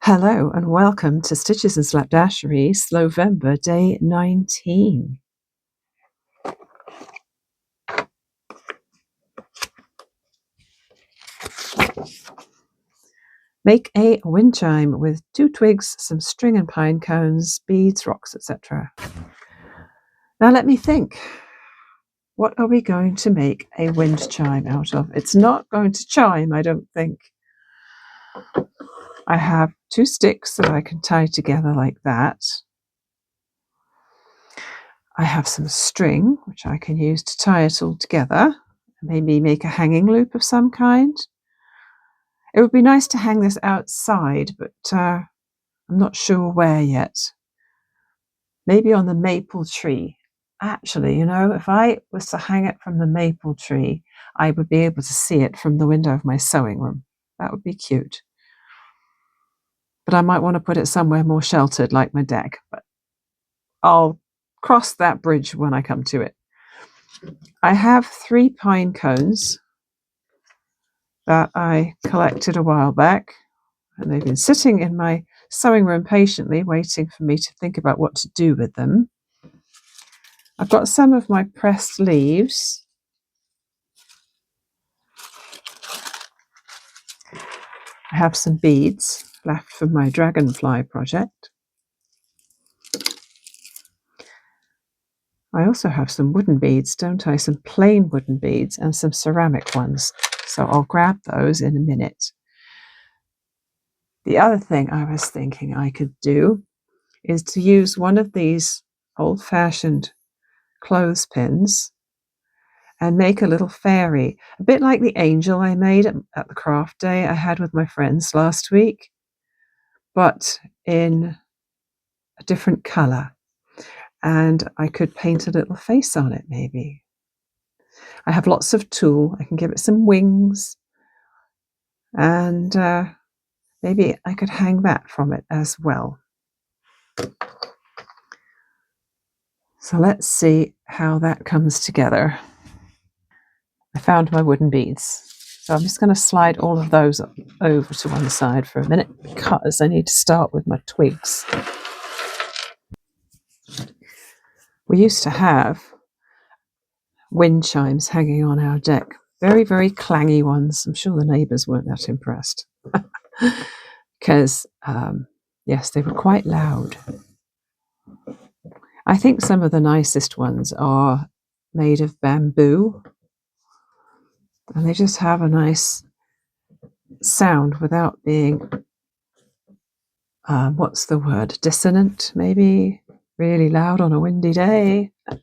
Hello and welcome to Stitches and Slapdashery, Slowvember, day 19. Make a wind chime with 2 twigs, some string and pine cones, beads, rocks, etc. Now let me think. What are we going to make a wind chime out of? It's not going to chime, I don't think. I have 2 sticks that I can tie together like that. I have some string, which I can use to tie it all together. Maybe make a hanging loop of some kind. It would be nice to hang this outside, but I'm not sure where yet. Maybe on the maple tree. Actually, if I was to hang it from the maple tree, I would be able to see it from the window of my sewing room. That would be cute. But I might want to put it somewhere more sheltered, like my deck. But I'll cross that bridge when I come to it. I have 3 pine cones that I collected a while back, and they've been sitting in my sewing room patiently, waiting for me to think about what to do with them. I've got some of my pressed leaves. I have some beads left from my dragonfly project. I also have some wooden beads, don't I? Some plain wooden beads and some ceramic ones. So I'll grab those in a minute. The other thing I was thinking I could do is to use one of these old-fashioned clothespins and make a little fairy, a bit like the angel I made at the craft day I had with my friends last week, but in a different colour. And I could paint a little face on it, maybe. I have lots of tulle. I can give it some wings, and maybe I could hang that from it as well. So let's see how that comes together. I found my wooden beads. So I'm just going to slide all of those over to one side for a minute because I need to start with my twigs. We used to have wind chimes hanging on our deck. Very, very clangy ones. I'm sure the neighbours weren't that impressed. Because, yes, they were quite loud. I think some of the nicest ones are made of bamboo. And they just have a nice sound without being, what's the word, dissonant, maybe really loud on a windy day. So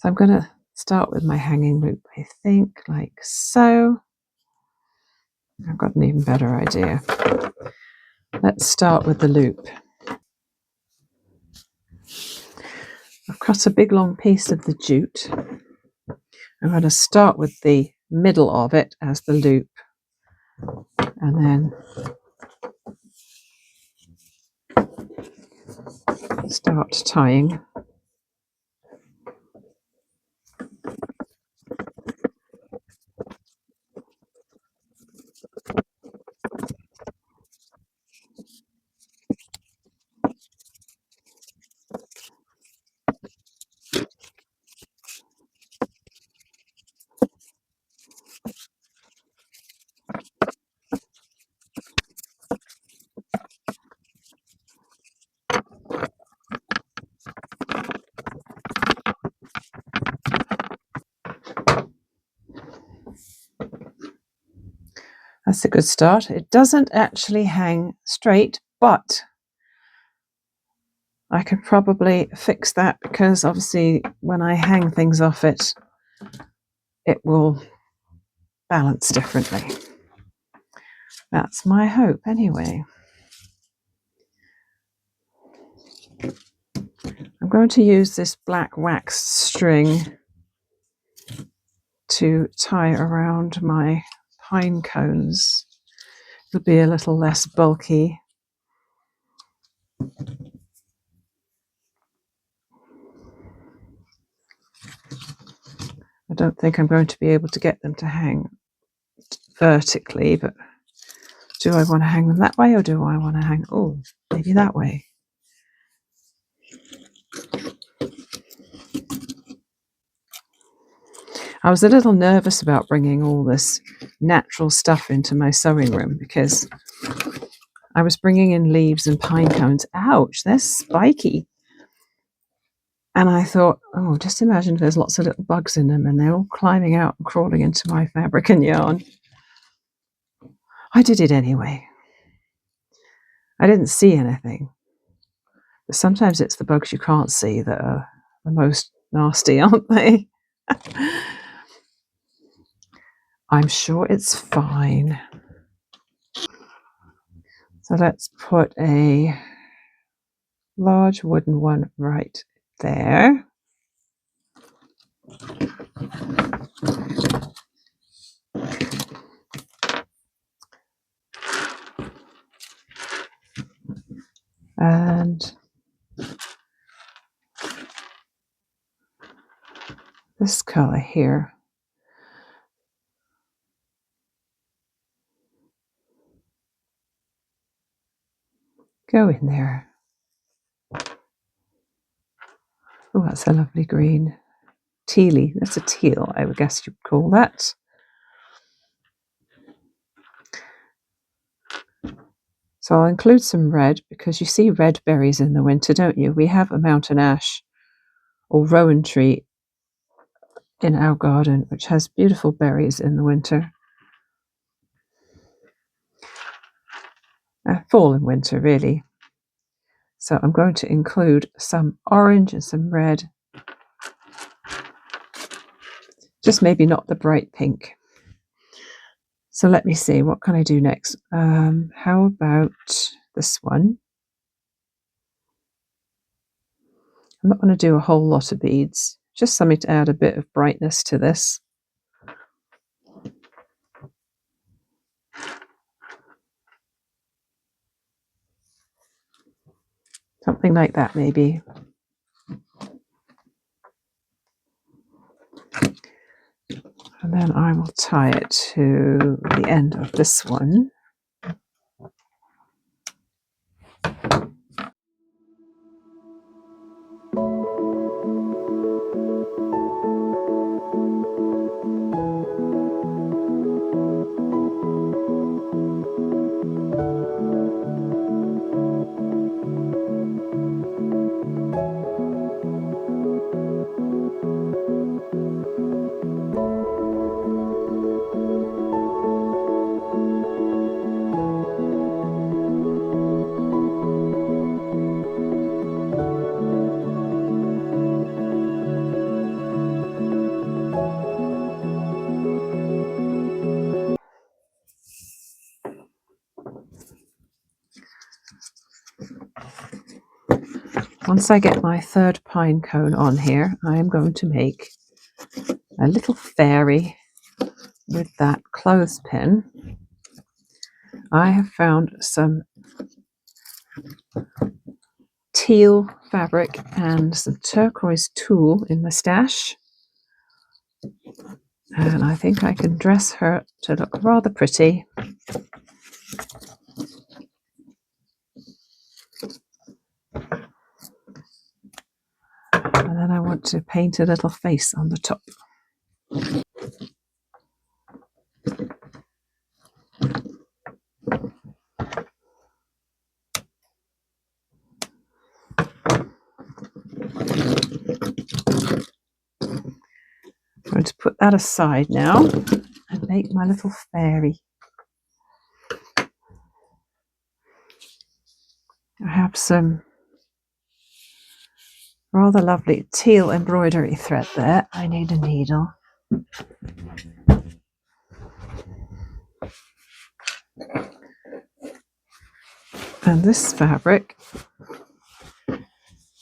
I'm going to start with my hanging loop, I think, like so. I've got an even better idea. Let's start with the loop. I've cut a big long piece of the jute. I'm going to start with the middle of it as the loop, and then start tying. That's a good start. It doesn't actually hang straight, but I could probably fix that because obviously when I hang things off it, it will balance differently. That's my hope anyway. I'm going to use this black wax string to tie around my pine cones. It'll be a little less bulky. I don't think I'm going to be able to get them to hang vertically, but Do I want to hang them that way, or do I want to hang, oh, maybe that way? I was a little nervous about bringing all this natural stuff into my sewing room because I was bringing in leaves and pine cones. Ouch, they're spiky. And I thought, oh, just imagine if there's lots of little bugs in them and they're all climbing out and crawling into my fabric and yarn. I did it anyway. I didn't see anything. But sometimes it's the bugs you can't see that are the most nasty, aren't they? I'm sure it's fine. So let's put a large wooden one right there. And this color here. Go in there. Oh, that's a lovely green. Tealy. That's a teal, I would guess you'd call that. So I'll include some red because you see red berries in the winter, don't you? We have a mountain ash or rowan tree in our garden which has beautiful berries in the winter. Fall and winter, really. So I'm going to include some orange and some red. Just maybe not the bright pink. So let me see, what can I do next? How about this one? I'm not going to do a whole lot of beads, just something to add a bit of brightness to this. Something like that, maybe. And then I will tie it to the end of this one. Once I get my third pine cone on here, I am going to make a little fairy with that clothespin. I have found some teal fabric and some turquoise tulle in my stash. And I think I can dress her to look rather pretty. And then I want to paint a little face on the top. I'm going to put that aside now and make my little fairy. I have some rather lovely teal embroidery thread there. I need a needle. And this fabric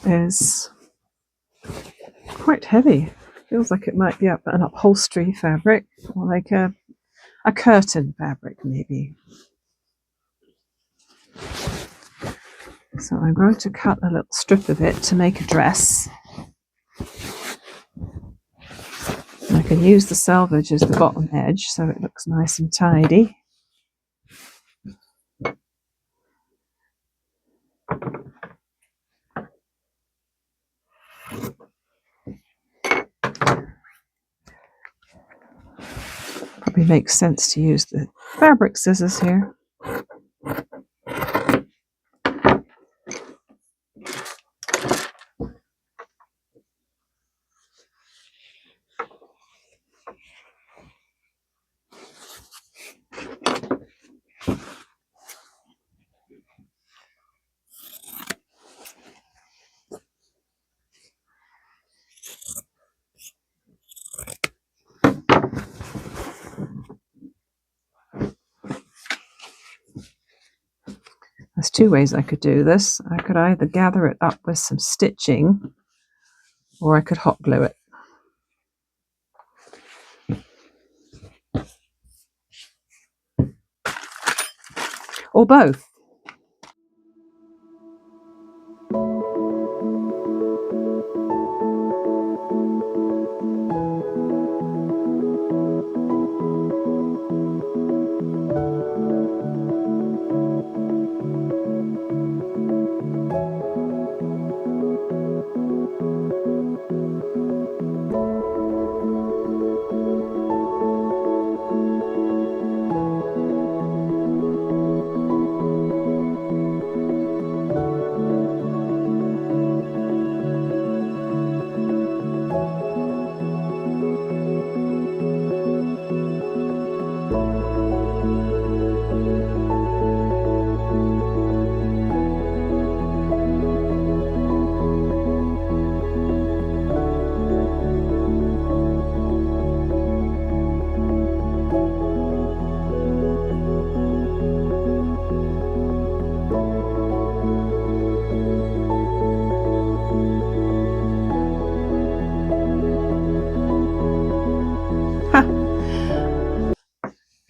is quite heavy. Feels like it might be an upholstery fabric, or like a curtain fabric maybe. So I'm going to cut a little strip of it to make a dress. And I can use the selvage as the bottom edge so it looks nice and tidy. makes sense to use the fabric scissors here. There's two ways I could do this. I could either gather it up with some stitching, or I could hot glue it. Or both.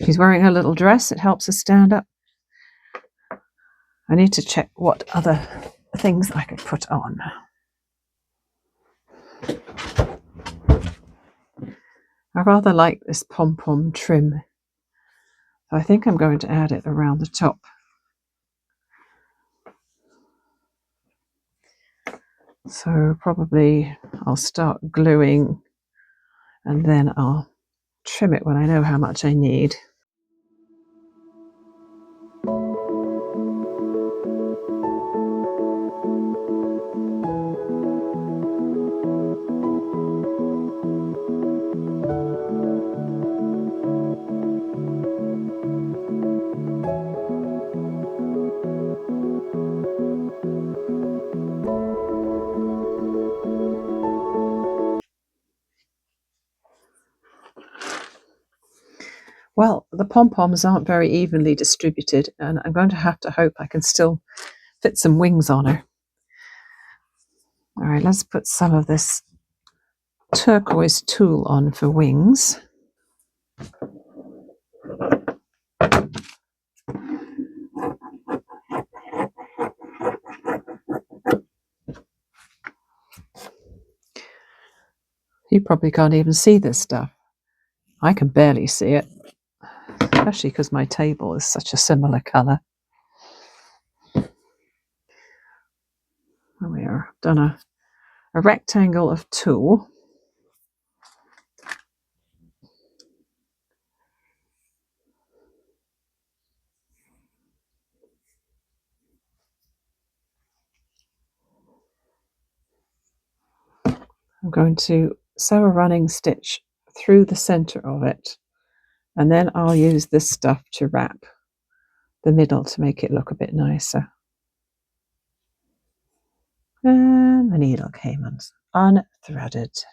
She's wearing her little dress. It helps her stand up. I need to check what other things I could put on. I rather like this pom-pom trim. I think I'm going to add it around the top. So probably I'll start gluing and then I'll trim it when I know how much I need. Well, the pom-poms aren't very evenly distributed, and I'm going to have to hope I can still fit some wings on her. All right, let's put some of this turquoise tulle on for wings. You probably can't even see this stuff. I can barely see it, especially because my table is such a similar colour. There we are. I've done a rectangle of tulle. I'm going to sew a running stitch through the centre of it, and then I'll use this stuff to wrap the middle to make it look a bit nicer. And the needle came unthreaded.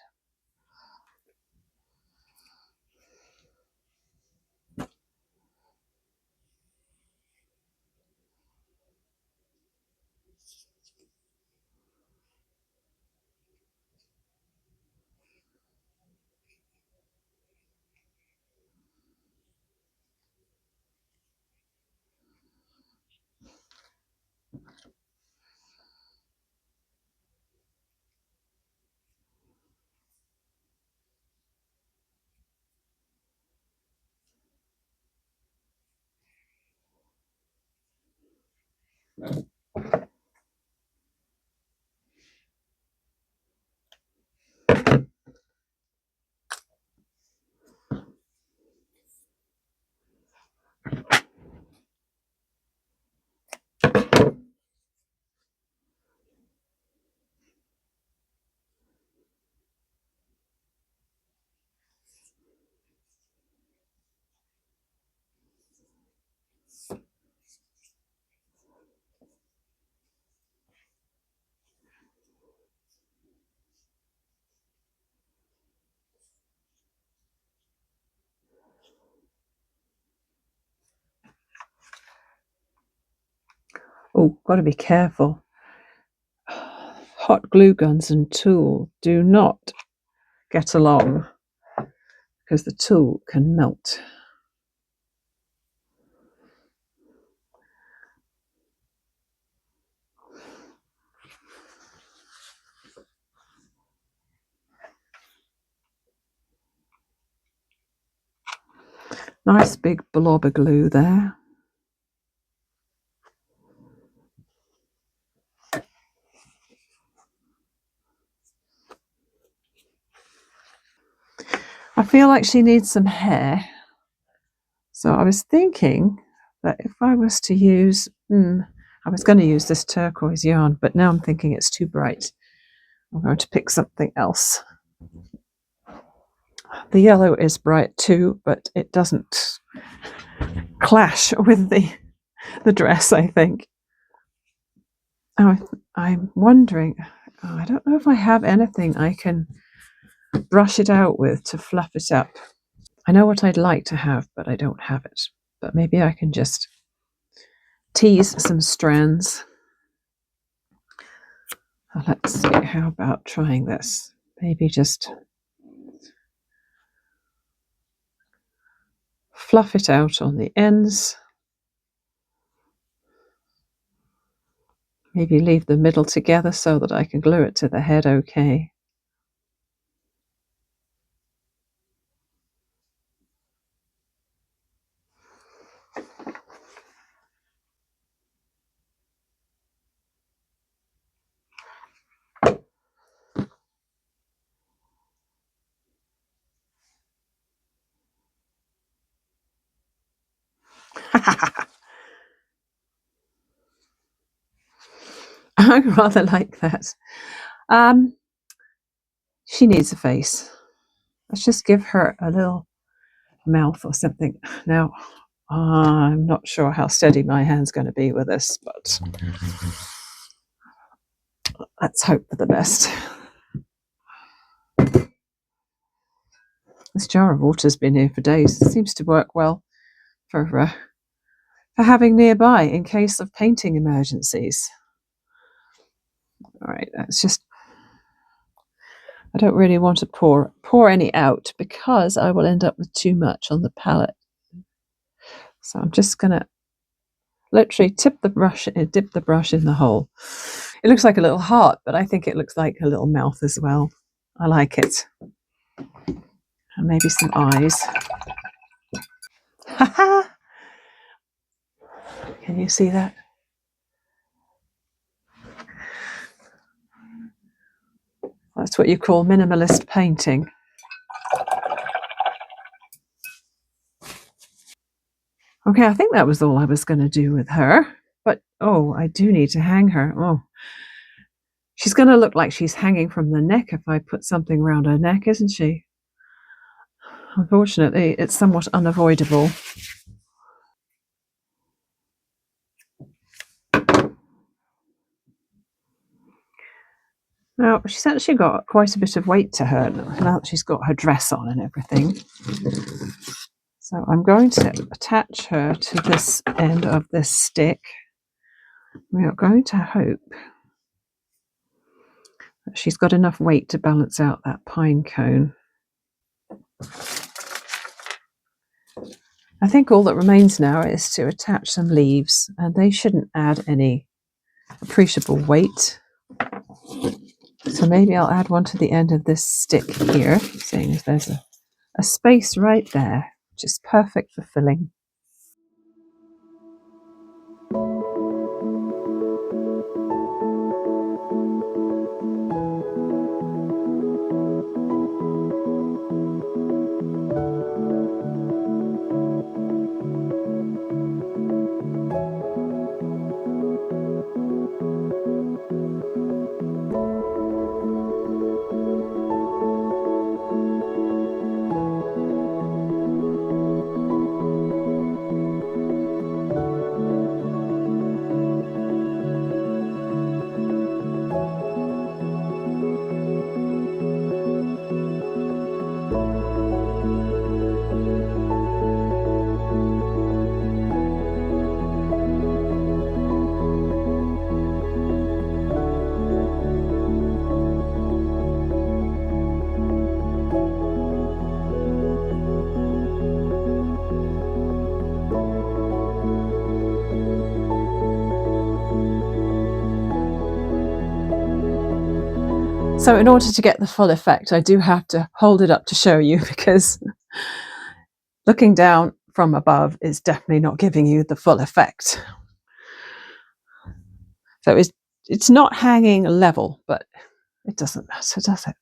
Oh, got to be careful. Hot glue guns and tool do not get along because the tool can melt. Nice big blob of glue there. I feel like she needs some hair. So I was thinking that if I was to use, I was going to use this turquoise yarn, but now I'm thinking it's too bright. I'm going to pick something else. The yellow is bright too, but it doesn't clash with the dress, I think. Oh, I'm wondering, I don't know if I have anything I can brush it out with to fluff it up. I know what I'd like to have, but I don't have it. But maybe I can just tease some strands. Let's see, how about trying this? Maybe just fluff it out on the ends. Maybe leave the middle together so that I can glue it to the head okay. I rather like that. She needs a face. Let's just give her a little mouth or something. Now, I'm not sure how steady my hand's going to be with this, but let's hope for the best. This jar of water's been here for days. It seems to work well for having nearby in case of painting emergencies. All right, that's just, I don't really want to pour any out because I will end up with too much on the palette. So I'm just going to literally dip the brush in the hole. It looks like a little heart, but I think it looks like a little mouth as well. I like it. And maybe some eyes. Ha! Can you see that? That's what you call minimalist painting. Okay, I think that was all I was going to do with her. But, oh, I do need to hang her. Oh, she's going to look like she's hanging from the neck if I put something around her neck, isn't she? Unfortunately, it's somewhat unavoidable. Now, she's actually got quite a bit of weight to her now that she's got her dress on and everything. So I'm going to attach her to this end of this stick. We are going to hope that she's got enough weight to balance out that pine cone. I think all that remains now is to attach some leaves, and they shouldn't add any appreciable weight. So maybe I'll add one to the end of this stick here, seeing as there's a space right there, which is perfect for filling. So in order to get the full effect, I do have to hold it up to show you, because looking down from above is definitely not giving you the full effect. So it's not hanging level, but it doesn't matter, does it?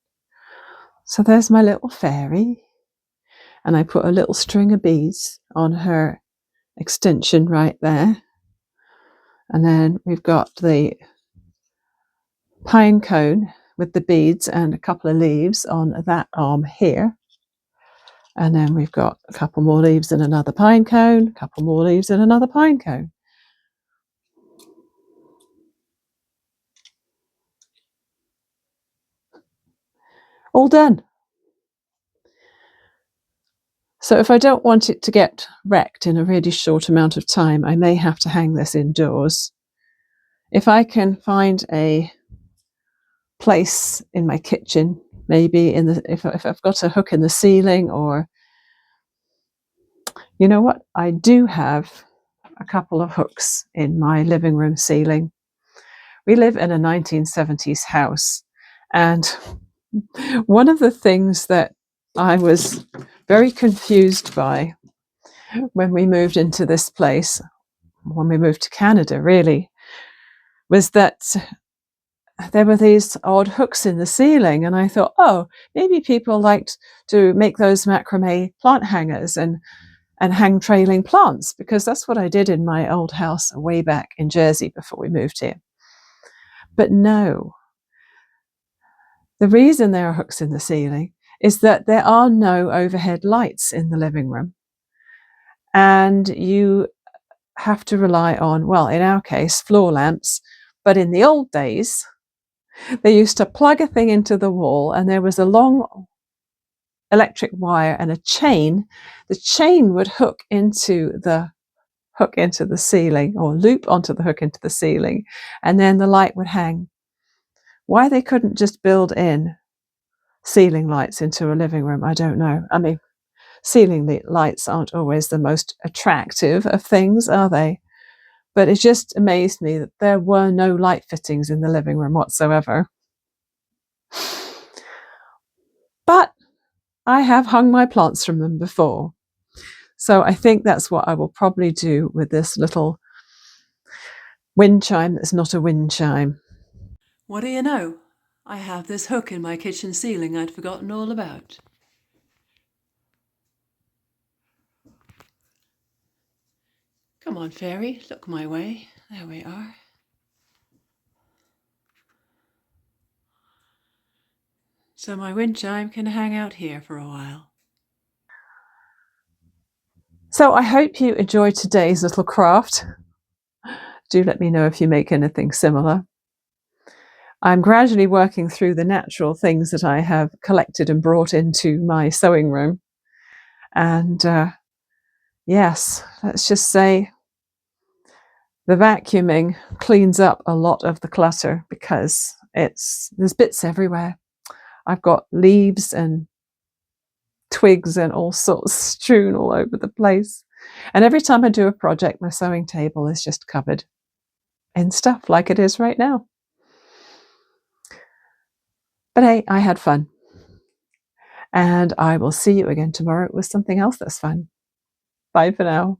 So there's my little fairy, and I put a little string of beads on her extension right there. And then we've got the pine cone with the beads and a couple of leaves on that arm here. And then we've got a couple more leaves and another pine cone, a couple more leaves and another pine cone. All done. So if I don't want it to get wrecked in a really short amount of time, I may have to hang this indoors. If I can find a place in my kitchen, maybe if I've got a hook in the ceiling, or you know what, I do have a couple of hooks in my living room ceiling. We live in a 1970s house, and one of the things that I was very confused by when we moved into this place, when we moved to Canada really, was that there were these odd hooks in the ceiling, and I thought, oh, maybe people liked to make those macrame plant hangers and hang trailing plants, because that's what I did in my old house way back in Jersey before we moved here. But no, the reason there are hooks in the ceiling is that there are no overhead lights in the living room, and you have to rely on, well, in our case, floor lamps. But in the old days, they used to plug a thing into the wall, and there was a long electric wire and a chain. The chain would hook into the ceiling, or loop onto the hook into the ceiling, and then the light would hang. Why they couldn't just build in ceiling lights into a living room, I don't know. I mean, ceiling lights aren't always the most attractive of things, are they? But it just amazed me that there were no light fittings in the living room whatsoever. But I have hung my plants from them before. So I think that's what I will probably do with this little wind chime that's not a wind chime. What do you know? I have this hook in my kitchen ceiling I'd forgotten all about. Come on, fairy, look my way. There we are. So my wind chime can hang out here for a while. So I hope you enjoyed today's little craft. Do let me know if you make anything similar. I'm gradually working through the natural things that I have collected and brought into my sewing room. And yes, let's just say the vacuuming cleans up a lot of the clutter, because there's bits everywhere. I've got leaves and twigs and all sorts strewn all over the place. And every time I do a project, my sewing table is just covered in stuff, like it is right now. But hey, I had fun. And I will see you again tomorrow with something else that's fun. Bye for now.